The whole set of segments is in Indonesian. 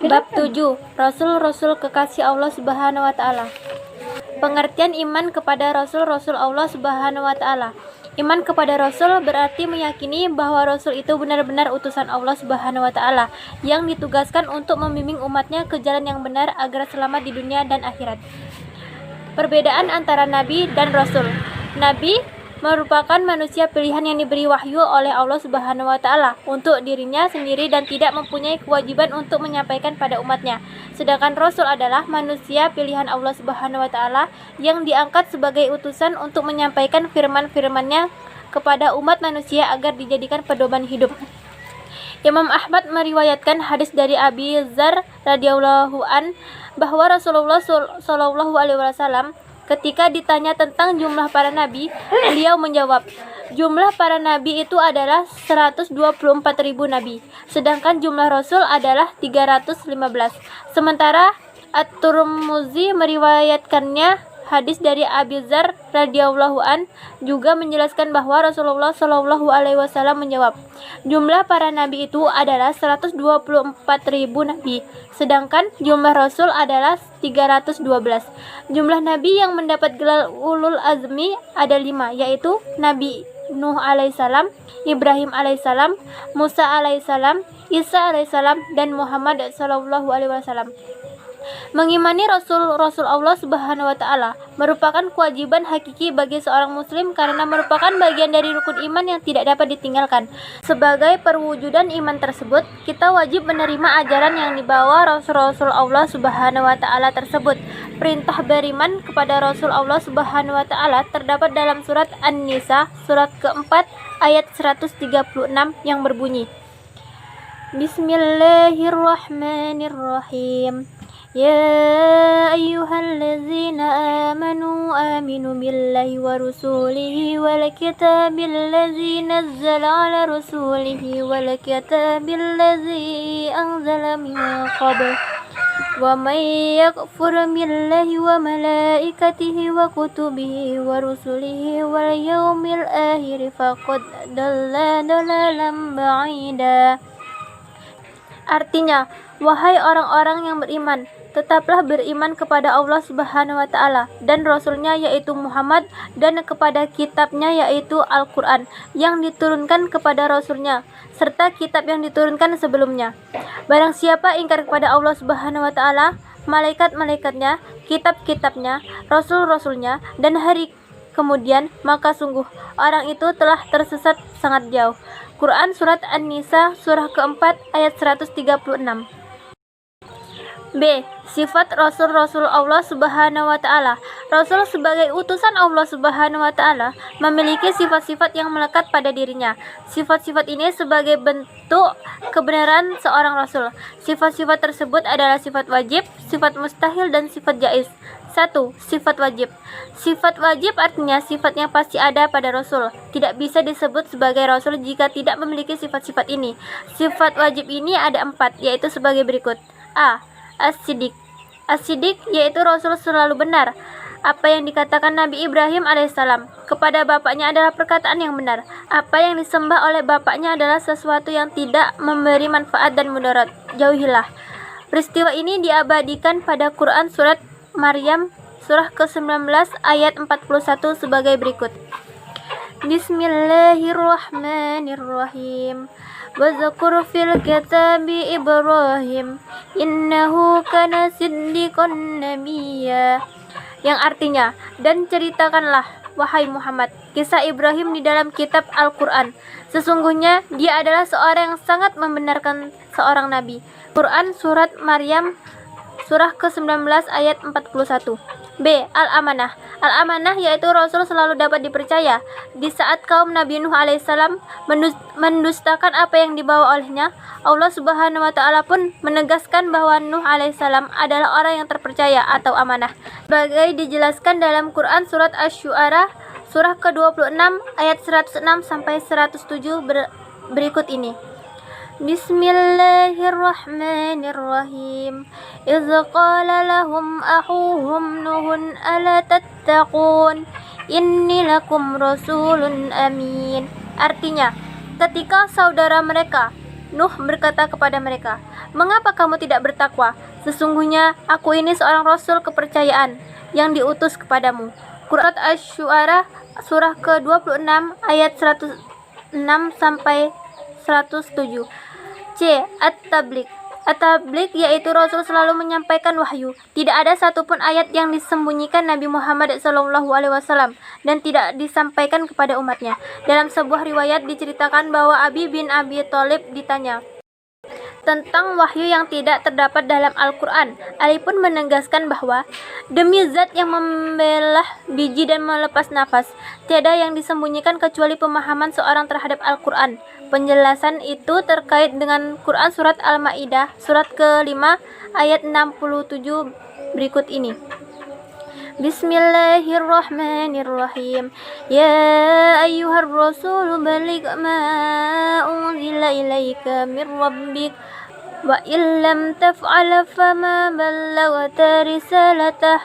Bab 7. Rasul-rasul kekasih Allah Subhanahu wa taala. Pengertian iman kepada rasul-rasul Allah Subhanahu wa taala. Iman kepada rasul berarti meyakini bahwa rasul itu benar-benar utusan Allah Subhanahu wa taala yang ditugaskan untuk membimbing umatnya ke jalan yang benar agar selamat di dunia dan akhirat. Perbedaan antara nabi dan rasul. Nabi merupakan manusia pilihan yang diberi wahyu oleh Allah Subhanahu wa taala untuk dirinya sendiri dan tidak mempunyai kewajiban untuk menyampaikan pada umatnya. Sedangkan rasul adalah manusia pilihan Allah Subhanahu wa taala yang diangkat sebagai utusan untuk menyampaikan firman-firman-Nya kepada umat manusia agar dijadikan pedoman hidup. Imam Ahmad meriwayatkan hadis dari Abi Dzar radhiyallahu an bahwa Rasulullah shallallahu alaihi wasallam ketika ditanya tentang jumlah para nabi, beliau menjawab, jumlah para nabi itu adalah 124.000 nabi, sedangkan jumlah rasul adalah 315. Sementara At-Tirmidzi meriwayatkannya hadis dari Abi Dzar radhiyallahu an juga menjelaskan bahwa Rasulullah shallallahu alaihi wasallam menjawab, jumlah para nabi itu adalah 124.000 nabi, sedangkan jumlah rasul adalah 312. Jumlah nabi yang mendapat gelar ulul azmi ada 5, yaitu Nabi Nuh alaihissalam, Ibrahim alaihissalam, Musa alaihissalam, Isa alaihissalam, dan Muhammad sallallahu alaihi wasallam. Mengimani Rasul-Rasul Allah Subhanahu wa taala merupakan kewajiban hakiki bagi seorang muslim karena merupakan bagian dari rukun iman yang tidak dapat ditinggalkan. Sebagai perwujudan iman tersebut, kita wajib menerima ajaran yang dibawa Rasul-Rasul Allah Subhanahu wa taala tersebut. Perintah beriman kepada Rasul Allah Subhanahu wa taala terdapat dalam surat An-Nisa surat keempat ayat 136 yang berbunyi, Bismillahirrahmanirrahim. Ya ayyuhallazina amanu aminu billahi wa rusulihi wal kitabil ladzi nazzala ala rasulihi wal kitabil ladzi anzala min qabl wa may yakfur billahi wa malaikatihi wa kutubihi wa rusulihi wal yawmil akhir faqad dalla dalalan ba'ida. Artinya, wahai orang-orang yang beriman, tetaplah beriman kepada Allah Subhanahu wa taala dan Rasulnya yaitu Muhammad, dan kepada kitabnya yaitu Al-Quran yang diturunkan kepada Rasulnya serta kitab yang diturunkan sebelumnya. Barang siapa ingkar kepada Allah Subhanahu wa taala, malaikat-malaikatnya, kitab-kitabnya, rasul-rasulnya, dan hari kemudian, maka sungguh orang itu telah tersesat sangat jauh. Quran Surat An-Nisa surah keempat ayat 136. B. Sifat Rasul-Rasul Allah Subhanahu wa taala. Rasul sebagai utusan Allah Subhanahu wa taala memiliki sifat-sifat yang melekat pada dirinya. Sifat-sifat ini sebagai bentuk kebenaran seorang rasul. Sifat-sifat tersebut adalah sifat wajib, sifat mustahil, dan sifat jaiz. 1. Sifat wajib. Sifat wajib artinya sifat yang pasti ada pada Rasul. Tidak bisa disebut sebagai Rasul jika tidak memiliki sifat-sifat ini. Sifat wajib ini ada 4, yaitu sebagai berikut. A. As-Siddiq. As-Siddiq yaitu Rasul selalu benar. Apa yang dikatakan Nabi Ibrahim alaihissalam kepada bapaknya adalah perkataan yang benar. Apa yang disembah oleh bapaknya adalah sesuatu yang tidak memberi manfaat dan mudarat. Jauhilah. Peristiwa ini diabadikan pada Quran Surat Maryam surah ke-19 ayat 41 sebagai berikut. Bismillahirrahmanirrahim. Wazkur fil kitabi Ibrahim innahu kana siddiqan nabiyya. Yang artinya, dan ceritakanlah wahai Muhammad kisah Ibrahim di dalam kitab Al-Quran. Sesungguhnya dia adalah seorang yang sangat membenarkan seorang nabi. Quran Surat Maryam surah ke-19 ayat 41. B. Al-Amanah. Al-Amanah yaitu Rasul selalu dapat dipercaya. Di saat kaum Nabi Nuh alaihissalam mendustakan apa yang dibawa olehnya, Allah Subhanahu wa taala pun menegaskan bahwa Nuh alaihissalam adalah orang yang terpercaya atau amanah. Sebagai dijelaskan dalam Quran Surat Asy-Syu'ara surah ke-26 ayat 106 sampai 107 berikut ini. Bismillahirrahmanirrahim. Idz qala lahum akhuhum Nuhun ala tattaqun inni lakum rasulun amin. Artinya, ketika saudara mereka Nuh berkata kepada mereka, "Mengapa kamu tidak bertakwa? Sesungguhnya aku ini seorang rasul kepercayaan yang diutus kepadamu." Quran Asy-Syu'ara surah ke-26 ayat 106 sampai 107. C. At-Tabligh. At-Tabligh yaitu Rasul selalu menyampaikan wahyu. Tidak ada satupun ayat yang disembunyikan Nabi Muhammad SAW dan tidak disampaikan kepada umatnya. Dalam sebuah riwayat diceritakan bahwa Ali bin Abi Thalib ditanya tentang wahyu yang tidak terdapat dalam Al-Quran. Ali pun menegaskan bahwa demi zat yang membelah biji dan melepas nafas, tiada yang disembunyikan kecuali pemahaman seorang terhadap Al-Quran. Penjelasan itu terkait dengan Quran surat Al-Ma'idah surat ke-5 ayat 67 berikut ini. Bismillahirrahmanirrahim. Ya ayyuhar rasul baligh ma unzila ilaika min rabbik wa illam taf'al fama ballaghta risalatah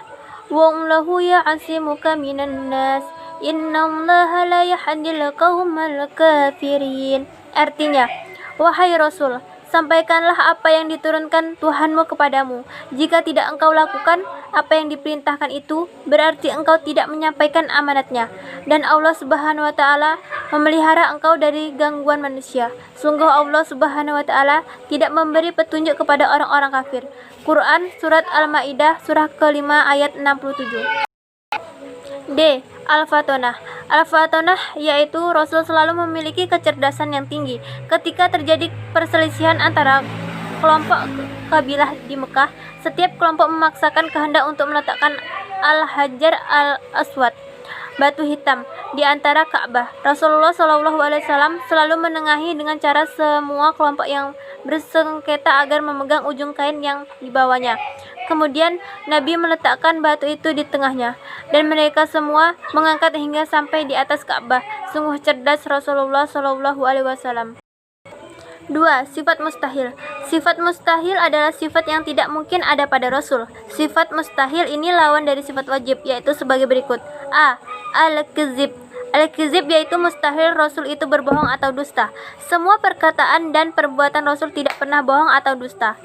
wa lahu ya'simuka minan nas innallaha la yahdil qaumal kafirin. Artinya, wahai Rasul, sampaikanlah apa yang diturunkan Tuhanmu kepadamu. Jika tidak engkau lakukan apa yang diperintahkan itu, berarti engkau tidak menyampaikan amanatnya. Dan Allah Subhanahu wa Ta'ala memelihara engkau dari gangguan manusia. Sungguh Allah Subhanahu wa Ta'ala tidak memberi petunjuk kepada orang-orang kafir. Quran surat Al-Ma'idah surah ke-5 ayat 67. D. Al-Fatonah. Al-Fatonah yaitu Rasul selalu memiliki kecerdasan yang tinggi. Ketika terjadi perselisihan antara kelompok kabilah di Mekah, setiap kelompok memaksakan kehendak untuk meletakkan Al-Hajar Al-Aswad, batu hitam, di antara Ka'bah. Rasulullah SAW selalu menengahi dengan cara semua kelompok yang bersengketa agar memegang ujung kain yang dibawanya. Kemudian Nabi meletakkan batu itu di tengahnya, dan mereka semua mengangkat hingga sampai di atas Ka'bah. Sungguh cerdas Rasulullah SAW. 2. Sifat mustahil. Sifat mustahil adalah sifat yang tidak mungkin ada pada Rasul. Sifat mustahil ini lawan dari sifat wajib, yaitu sebagai berikut. A. Al-Kizib. Al-Kizib yaitu mustahil Rasul itu berbohong atau dusta. Semua perkataan dan perbuatan Rasul tidak pernah bohong atau dusta.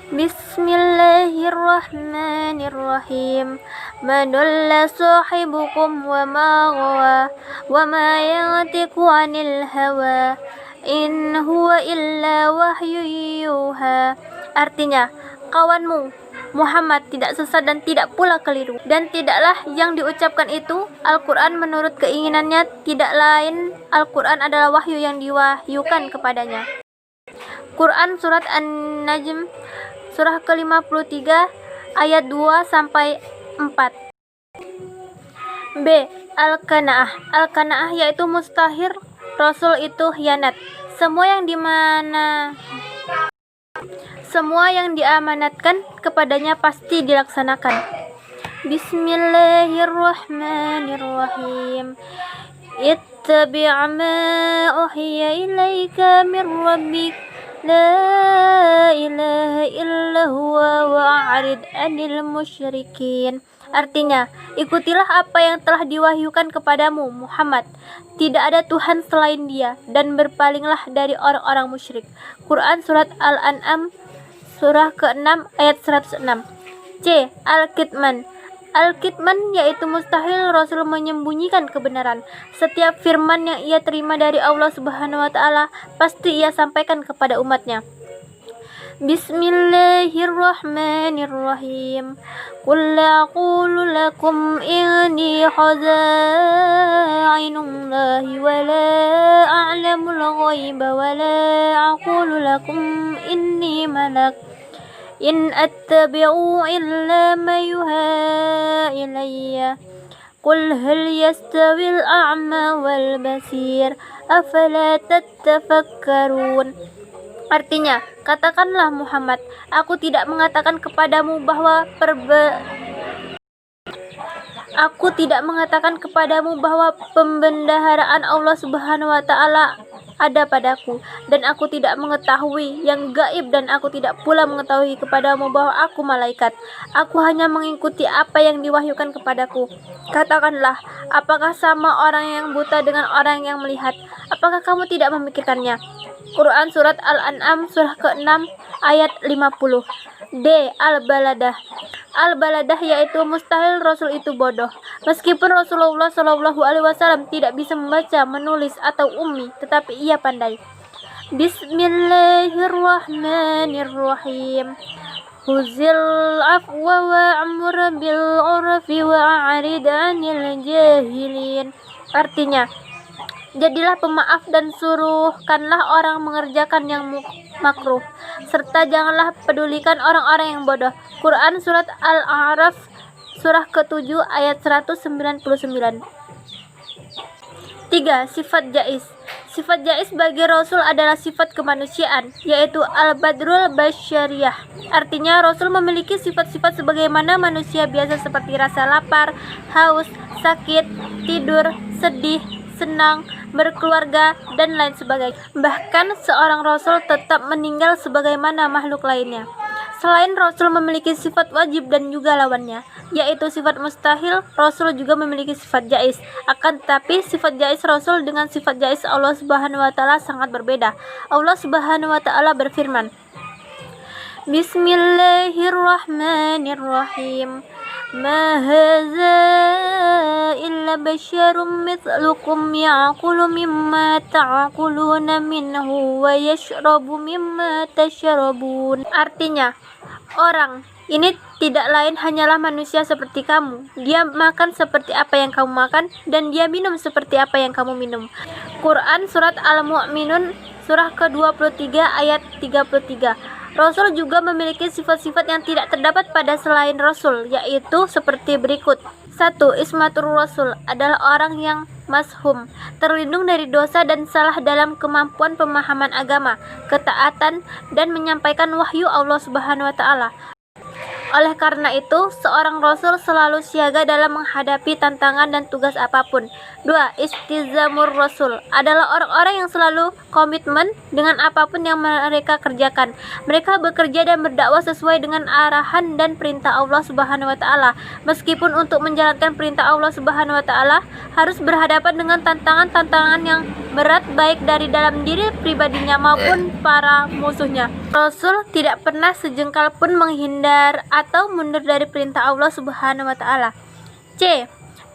Bismillahirrahmanirrahim. Madalla sahibukum wa ma ghawa wa ma yantiqu 'anil hawa in huwa illa wahyu yuha. Artinya, kawanmu Muhammad tidak sesat dan tidak pula keliru, dan tidaklah yang diucapkan itu Al-Quran menurut keinginannya, tidak lain Al-Quran adalah wahyu yang diwahyukan kepadanya. Quran surat An-Najm surah ke-53 ayat 2 sampai 4. B. Al-Qanaah. Al-Qanaah yaitu mustahil Rasul itu khianat. Semua yang diamanatkan kepadanya pasti dilaksanakan. Bismillahirrahmanirrahim. Ittabi' ma uhiya ilaika min rabbik la ilaha illa huwa wa'rid 'anil musyrikin. Artinya, ikutilah apa yang telah diwahyukan kepadamu Muhammad. Tidak ada Tuhan selain Dia, dan berpalinglah dari orang-orang musyrik. Quran surat Al-An'am surah ke-6 ayat 106. C. Al-Kitman. Al-Kitman yaitu mustahil Rasul menyembunyikan kebenaran. Setiap firman yang ia terima dari Allah Subhanahu wa Ta'ala pasti ia sampaikan kepada umatnya. Bismillahirrahmanirrahim. Qul aqulu lakum inni khazainullahi wa la a'lamul ghaiba wa la aqulu lakum inni malak in attabi'u illa ma yuha ilayya. Qul hal yastawil a'ma wal basir afala tattafakkarun. Artinya, katakanlah Muhammad, aku tidak mengatakan kepadamu bahwa pembendaharaan Allah Subhanahu wa Ta'ala ada padaku, dan aku tidak mengetahui yang gaib, dan aku tidak pula mengetahui kepadamu bahwa aku malaikat. Aku hanya mengikuti apa yang diwahyukan kepadaku. Katakanlah, apakah sama orang yang buta dengan orang yang melihat? Apakah kamu tidak memikirkannya? Quran Surat Al-An'am surah ke-6 ayat 50. D. Al-Baladah. Al-Baladah yaitu mustahil Rasul itu bodoh. Meskipun Rasulullah SAW tidak bisa membaca, menulis atau ummi, tetapi ia pandai. Bismillahirrahmanirrahim. Huzil afwa wa'amur bil urfi wa'arid 'anil jahilin. Artinya, jadilah pemaaf dan suruhkanlah orang mengerjakan yang makruh, serta janganlah pedulikan orang-orang yang bodoh. Quran Surat Al-A'raf surah ke-7 ayat 199. 3. Sifat jais. Sifat jais bagi Rasul adalah sifat kemanusiaan, yaitu al-badrul basyariyah. Artinya Rasul memiliki sifat-sifat sebagaimana manusia biasa seperti rasa lapar, haus, sakit, tidur, sedih, senang, berkeluarga, dan lain sebagainya. Bahkan seorang Rasul tetap meninggal sebagaimana makhluk lainnya. Selain Rasul memiliki sifat wajib dan juga lawannya, yaitu sifat mustahil, Rasul juga memiliki sifat jais. Akan tetapi sifat jais Rasul dengan sifat jais Allah Subhanahu wa taala sangat berbeda. Allah Subhanahu wa taala berfirman, Bismillahirrahmanirrahim. Ma hadza illa basyarum mithlukum ya'kulu mimma ta'kuluna minhu wa yashrabu mimma tashrabun. Artinya, orang ini tidak lain hanyalah manusia seperti kamu. Dia makan seperti apa yang kamu makan, dan dia minum seperti apa yang kamu minum. Quran Surat Al-Mu'minun surah ke-23 ayat 33. Rasul juga memiliki sifat-sifat yang tidak terdapat pada selain Rasul, yaitu seperti berikut. 1. Ismatur Rasul adalah orang yang mashum, terlindung dari dosa dan salah dalam kemampuan pemahaman agama, ketaatan, dan menyampaikan wahyu Allah Subhanahu wa taala. Oleh karena itu, seorang Rasul selalu siaga dalam menghadapi tantangan dan tugas apapun. 2. Istizamur Rasul adalah orang-orang yang selalu komitmen dengan apapun yang mereka kerjakan. Mereka bekerja dan berdakwah sesuai dengan arahan dan perintah Allah Subhanahu wa taala. Meskipun untuk menjalankan perintah Allah Subhanahu wa taala harus berhadapan dengan tantangan-tantangan yang berat baik dari dalam diri pribadinya maupun para musuhnya. Rasul tidak pernah sejengkal pun menghindar atau mundur dari perintah Allah Subhanahu wa taala. C.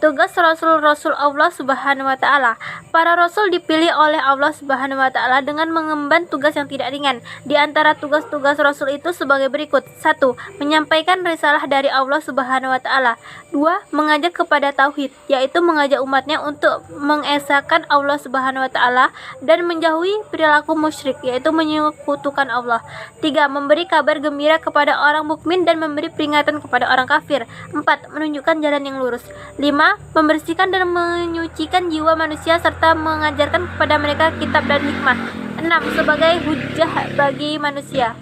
Tugas Rasul-Rasul Allah Subhanahu wa taala. Para rasul dipilih oleh Allah Subhanahu wa taala dengan mengemban tugas yang tidak ringan. Di antara tugas-tugas rasul itu sebagai berikut. 1. Menyampaikan risalah dari Allah Subhanahu wa taala. 2. Mengajak kepada tauhid, yaitu mengajak umatnya untuk mengesahkan Allah Subhanahu wa taala dan menjauhi perilaku musyrik, yaitu menyekutukan Allah. 3. Memberi kabar gembira kepada orang mukmin dan memberi peringatan kepada orang kafir. 4. Menunjukkan jalan yang lurus. 5. Membersihkan dan menyucikan jiwa manusia serta mengajarkan kepada mereka kitab dan hikmah. 6. Sebagai hujjah bagi manusia.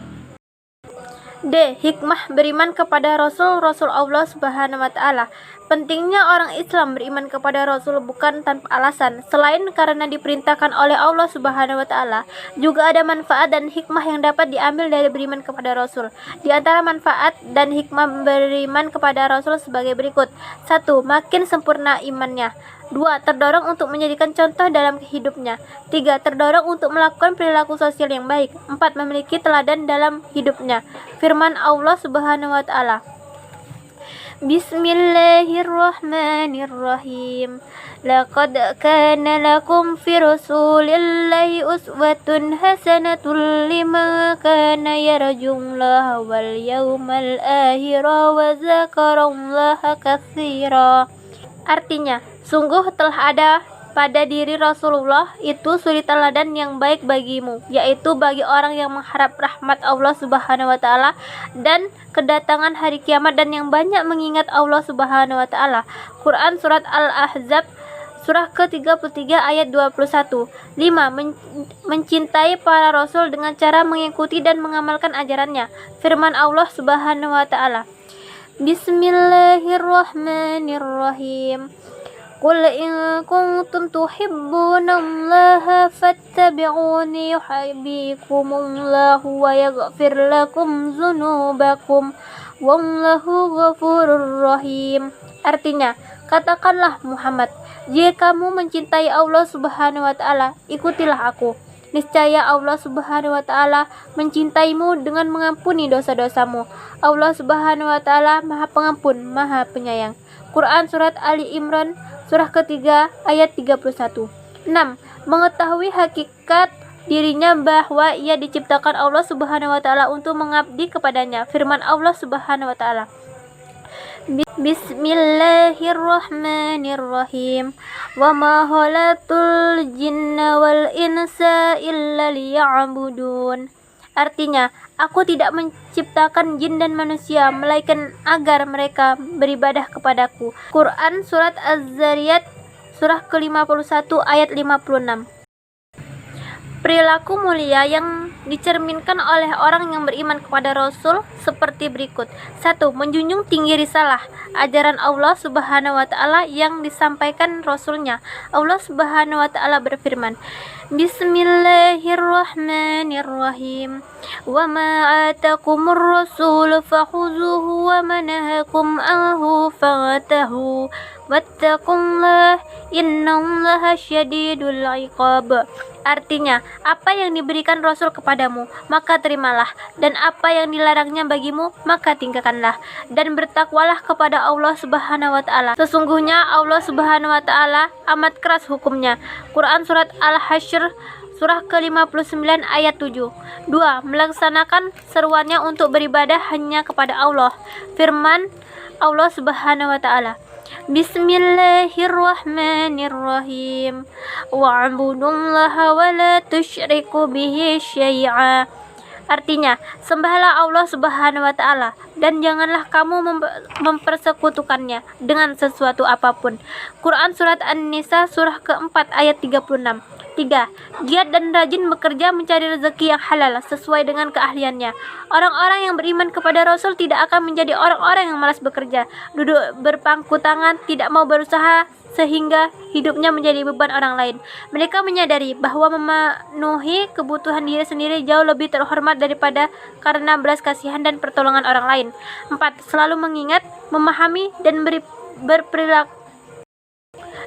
D. Hikmah beriman kepada Rasul-Rasul Allah Subhanahu wa taala. Pentingnya orang Islam beriman kepada Rasul bukan tanpa alasan. Selain karena diperintahkan oleh Allah Subhanahu wa taala, juga ada manfaat dan hikmah yang dapat diambil dari beriman kepada Rasul. Di antara manfaat dan hikmah beriman kepada Rasul sebagai berikut. 1. Makin sempurna imannya. 2. Terdorong untuk menjadikan contoh dalam hidupnya. 3. Terdorong untuk melakukan perilaku sosial yang baik. 4. Memiliki teladan dalam hidupnya. Firman Allah Subhanahu wa taala, Bismillahirrahmanirrahim. Laqad kana lakum fi Rasulillahi uswatun hasanatun liman kana yarjullaha wal yawmal akhir wa dzakarallaha katsira. Artinya, sungguh telah ada pada diri Rasulullah itu suri teladan yang baik bagimu, yaitu bagi orang yang mengharap rahmat Allah Subhanahu wa taala dan kedatangan hari kiamat dan yang banyak mengingat Allah Subhanahu wa taala. Quran Surat Al-Ahzab surah ke-33 ayat 21. 5. Mencintai para rasul dengan cara mengikuti dan mengamalkan ajarannya. Firman Allah Subhanahu wa taala, Bismillahirrahmanirrahim. Qul in kuntum tuhibbunallaha fattabi'uni yuhibbukumullahu wa yaghfir lakum dzunubakum wallahu ghafurur rahim. Artinya, katakanlah Muhammad, jika kamu mencintai Allah Subhanahu wa taala, ikutilah aku. Niscaya Allah Subhanahu wa taala mencintaimu dengan mengampuni dosa-dosamu. Allah Subhanahu wa taala Maha Pengampun, Maha Penyayang. Quran Surat Ali Imran surah ketiga ayat 31. 6. Mengetahui hakikat dirinya bahwa ia diciptakan Allah Subhanahu wa taala untuk mengabdi kepadanya. Firman Allah Subhanahu wa taala, Bismillahirrahmanirrahim. Wa ma khalaqtul jinna wal insa illa liya'budun. Artinya, aku tidak menciptakan jin dan manusia melainkan agar mereka beribadah kepadaku. Quran Surat Az-Zariyat surah ke-51 ayat 56. Perilaku mulia yang dicerminkan oleh orang yang beriman kepada Rasul seperti berikut. 1. Menjunjung tinggi risalah, ajaran Allah Subhanahu wa taala yang disampaikan Rasulnya. Allah Subhanahu wa taala berfirman, Bismillahirrahmanirrahim. Wa ma atakumur rasul fakhuzuhu wa ma nahakum anhu fantahu. Wattaqullah innallaha syadidul iqab. Artinya, apa yang diberikan Rasul kepadamu, maka terimalah, dan apa yang dilarangnya bagimu, maka tinggalkanlah, dan bertakwalah kepada Allah Subhanahu wa taala. Sesungguhnya Allah Subhanahu wa taala amat keras hukumnya. Quran Surat Al-Hasyr surah ke-59 ayat 7. 2. Melaksanakan seruannya untuk beribadah hanya kepada Allah. Firman Allah Subhanahu wa taala, Bismillahirrahmanirrahim. Wa'budullaha wa la tusyriku bihi syai'a. Artinya, sembahlah Allah Subhanahu wa taala dan janganlah kamu mempersekutukannya dengan sesuatu apapun. Quran Surat An-Nisa surah ke-4 ayat 36. 3. Giat dan rajin bekerja mencari rezeki yang halal sesuai dengan keahliannya. Orang-orang yang beriman kepada Rasul tidak akan menjadi orang-orang yang malas bekerja, duduk berpangku tangan, tidak mau berusaha sehingga hidupnya menjadi beban orang lain. Mereka menyadari bahwa memenuhi kebutuhan diri sendiri jauh lebih terhormat daripada karena belas kasihan dan pertolongan orang lain. 4. Selalu mengingat, memahami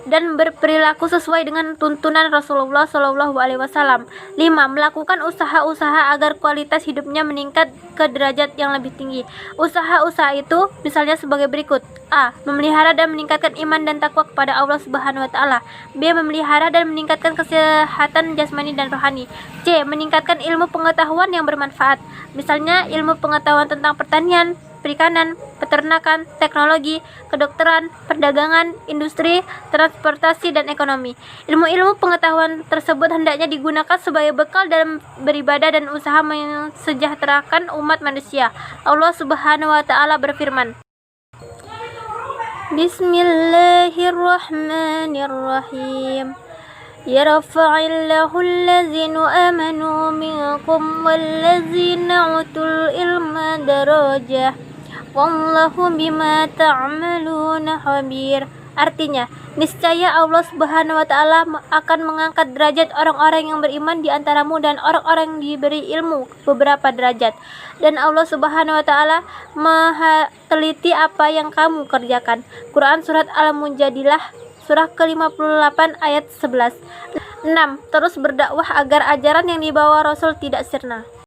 dan berperilaku sesuai dengan tuntunan Rasulullah SAW. 5. Melakukan usaha-usaha agar kualitas hidupnya meningkat ke derajat yang lebih tinggi. Usaha-usaha itu misalnya sebagai berikut. A. Memelihara dan meningkatkan iman dan takwa kepada Allah Subhanahu wa taala. B. Memelihara dan meningkatkan kesehatan jasmani dan rohani. C. Meningkatkan ilmu pengetahuan yang bermanfaat. Misalnya ilmu pengetahuan tentang pertanian, perikanan, peternakan, teknologi, kedokteran, perdagangan, industri, transportasi, dan ekonomi. Ilmu-ilmu pengetahuan tersebut hendaknya digunakan sebagai bekal dalam beribadah dan usaha mensejahterakan umat manusia. Allah Subhanahu wa taala berfirman, Bismillahirrahmanirrahim. Yarfa'illahu allazina amanu minkum wallazina utul ilma darajah. Wallahu bima ta'maluna khabir. Artinya, niscaya Allah Subhanahu wa taala akan mengangkat derajat orang-orang yang beriman di antaramu dan orang-orang yang diberi ilmu beberapa derajat. Dan Allah Subhanahu wa taala Maha teliti apa yang kamu kerjakan. Quran Surat Al-Mujadilah surah ke-58 ayat 11. 6. Terus berdakwah agar ajaran yang dibawa Rasul tidak sirna.